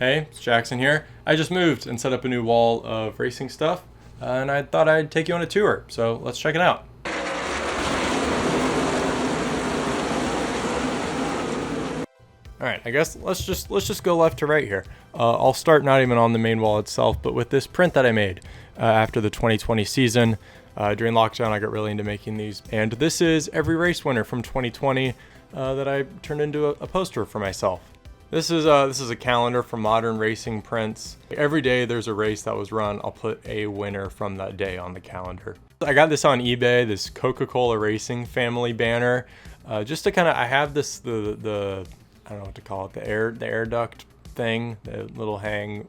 Hey, it's Jackson here. I just moved and set up a new wall of racing stuff, and I thought I'd take you on a tour, so let's check it out. Alright, I guess let's just go left to right here. I'll start not even on the main wall itself, but with this print that I made after the 2020 season. During lockdown, I got really into making these, and this is every race winner from 2020 that I turned into a poster for myself. This is a calendar for modern racing prints. Every day there's a race that was run, I'll put a winner from that day on the calendar. I got this on eBay, this Coca-Cola Racing family banner, just to kind of, I have this, the I don't know what to call it, the air duct thing, the little hang,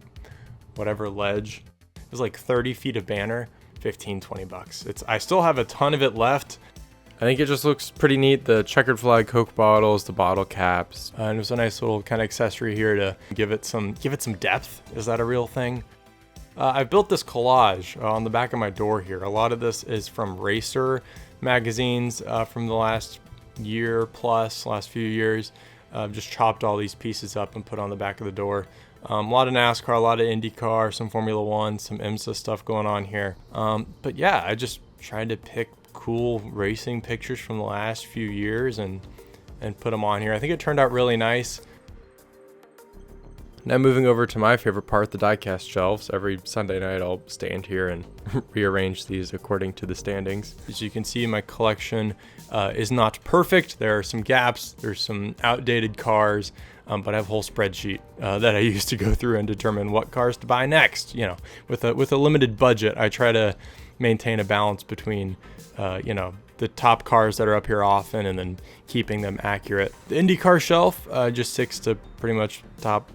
whatever ledge. It was like 30 feet of banner, 15-20 bucks. I still have a ton of it left. I think it just looks pretty neat. The checkered flag Coke bottles, the bottle caps, and it was a nice little kind of accessory here to give it some depth. Is that a real thing? I built this collage on the back of my door here. A lot of this is from racer magazines from the last year plus, last few years. Just chopped all these pieces up and put on the back of the door. A lot of NASCAR, a lot of IndyCar, some Formula One, some IMSA stuff going on here. But yeah, I just tried to pick cool racing pictures from the last few years and put them on here. I think it turned out really nice. Now moving over to my favorite part, the diecast shelves. Every Sunday night I'll stand here and rearrange these according to the standings. As you can see, my collection is not perfect. There are some gaps, there's some outdated cars, but I have a whole spreadsheet that I use to go through and determine what cars to buy next. You know, with a limited budget, I try to maintain a balance between the top cars that are up here often and then keeping them accurate. The IndyCar shelf just sticks to pretty much top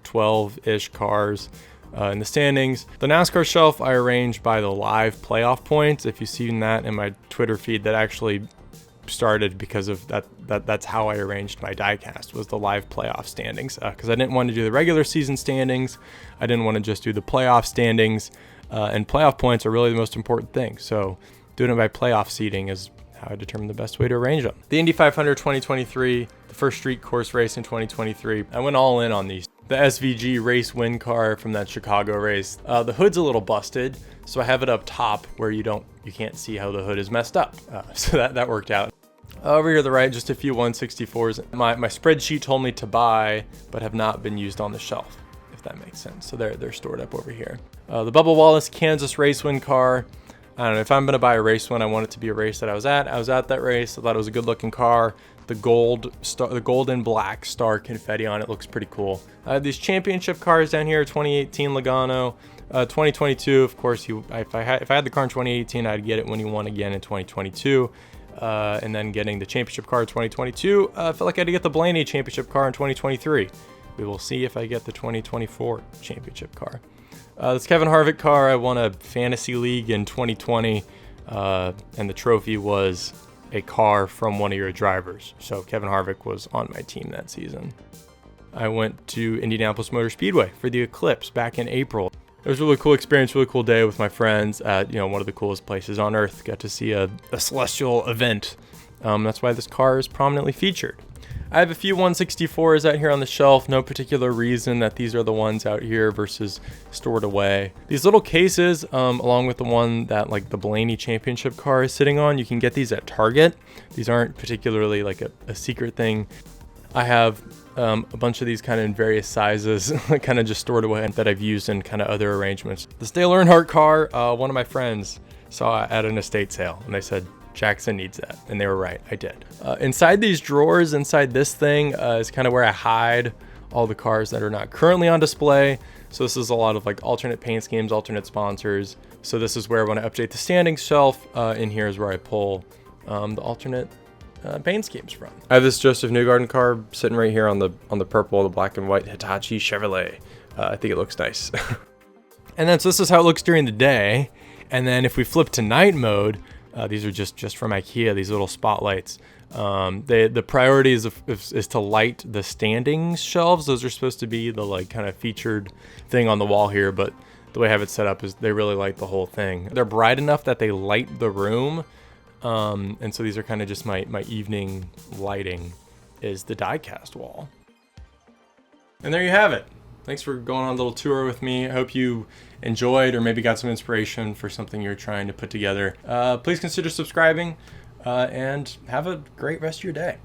12-ish cars in the standings. The NASCAR shelf I arranged by the live playoff points. If you've seen that in my Twitter feed, that actually started because of that's how I arranged my diecast, was the live playoff standings, because I didn't want to do the regular season standings. I didn't want to just do the playoff standings, and playoff points are really the most important thing. So doing it by playoff seeding is how I determine the best way to arrange them. The Indy 500 2023, the first street course race in 2023, I went all in on these. The SVG race win car from that Chicago race. The hood's a little busted, so I have it up top where you can't see how the hood is messed up. So that worked out. Over here to the right, just a few 164s. My spreadsheet told me to buy, but have not been used on the shelf, if that makes sense. So they're stored up over here. The Bubba Wallace Kansas race win car. I don't know, if I'm going to buy a race one, I want it to be a race that I was at. I was at that race. I thought it was a good looking car. The gold and black star confetti on it looks pretty cool. I have these championship cars down here, 2018 Logano, 2022, of course, if I had the car in 2018, I'd get it when he won again in 2022. And then getting the championship car in 2022, I felt like I had to get the Blaney championship car in 2023. We will see if I get the 2024 championship car. This Kevin Harvick car, I won a fantasy league in 2020, and the trophy was a car from one of your drivers. So Kevin Harvick was on my team that season. I went to Indianapolis Motor Speedway for the Eclipse back in April. It was a really cool experience, really cool day with my friends at one of the coolest places on earth. Got to see a celestial event. That's why this car is prominently featured. I have a few 164s out here on the shelf. No particular reason that these are the ones out here versus stored away. These little cases, along with the one that like the Blaney championship car is sitting on, you can get these at Target. These aren't particularly like a secret thing. I have a bunch of these kind of in various sizes, kind of just stored away that I've used in kind of other arrangements. This Dale Earnhardt car, one of my friends saw at an estate sale, and they said, Jackson needs that, and they were right, I did. Inside these drawers, inside this thing, is kind of where I hide all the cars that are not currently on display. So this is a lot of like alternate paint schemes, alternate sponsors. So this is where when I update the standings shelf, in here is where I pull the alternate paint schemes from. I have this Joseph Newgarden car sitting right here on the purple, the black and white Hitachi Chevrolet. I think it looks nice. And then so this is how it looks during the day. And then if we flip to night mode, these are just from IKEA, these little spotlights. The priority is to light the standings shelves. Those are supposed to be the like kind of featured thing on the wall here, but the way I have it set up is they really light the whole thing. They're bright enough that they light the room. And so these are kind of just my evening lighting is the diecast wall. And there you have it. thanks for going on a little tour with me. I hope you enjoyed or maybe got some inspiration for something you're trying to put together. Please consider subscribing and have a great rest of your day.